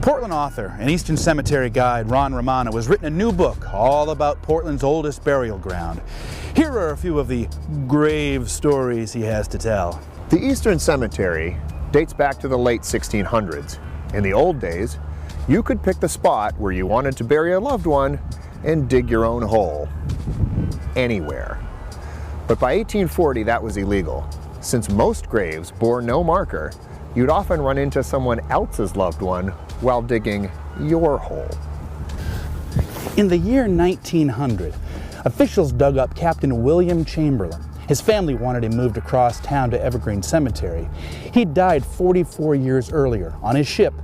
Portland author and Eastern Cemetery guide Ron Romano has written a new book all about Portland's oldest burial ground. Here are a few of the grave stories he has to tell. The Eastern Cemetery dates back to the late 1600s. In the old days, you could pick the spot where you wanted to bury a loved one and dig your own hole. Anywhere. But by 1840, that was illegal. Since most graves bore no marker, you'd often run into someone else's loved one while digging your hole. In the year 1900, officials dug up Captain William Chamberlain. His family wanted him moved across town to Evergreen Cemetery. He died 44 years earlier on his ship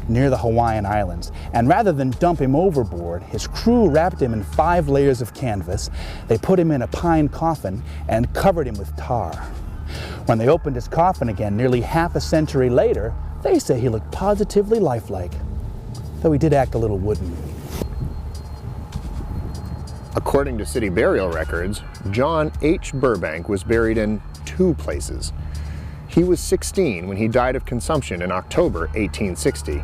near the Hawaiian Islands, and rather than dump him overboard, his crew wrapped him in 5 layers of canvas. They put him in a pine coffin and covered him with tar. When they opened his coffin again nearly half a century later, they say he looked positively lifelike, though he did act a little wooden. According to city burial records, John H. Burbank was buried in 2 places. He was 16 when he died of consumption in October 1860.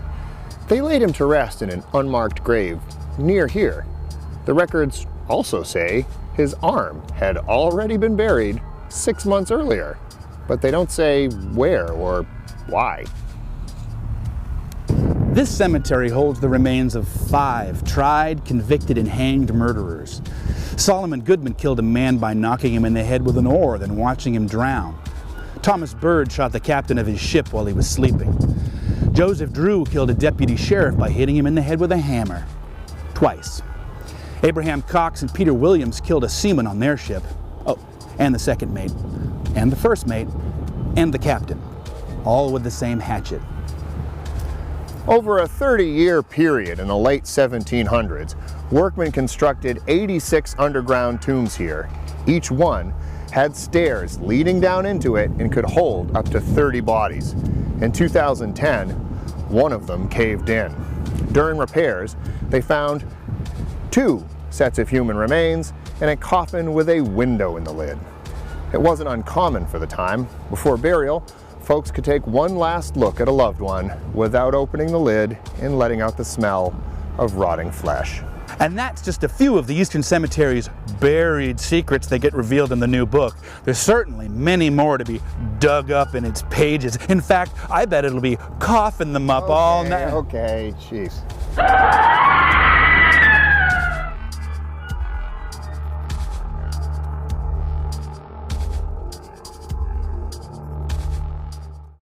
They laid him to rest in an unmarked grave near here. The records also say his arm had already been buried 6 months earlier, but they don't say where or why. This cemetery holds the remains of 5 tried, convicted, and hanged murderers. Solomon Goodman killed a man by knocking him in the head with an oar, then watching him drown. Thomas Bird shot the captain of his ship while he was sleeping. Joseph Drew killed a deputy sheriff by hitting him in the head with a hammer. Twice. Abraham Cox and Peter Williams killed a seaman on their ship. Oh, and the second mate, and the first mate, and the captain. All with the same hatchet. Over a 30-year period in the late 1700s, workmen constructed 86 underground tombs here. Each one had stairs leading down into it and could hold up to 30 bodies. In 2010, one of them caved in. During repairs, they found 2 sets of human remains and a coffin with a window in the lid. It wasn't uncommon for the time. Before burial, folks could take one last look at a loved one without opening the lid and letting out the smell of rotting flesh. And that's just a few of the Eastern Cemetery's buried secrets that get revealed in the new book. There's certainly many more to be dug up in its pages. In fact, I bet it'll be coughing them up all night. Okay, jeez.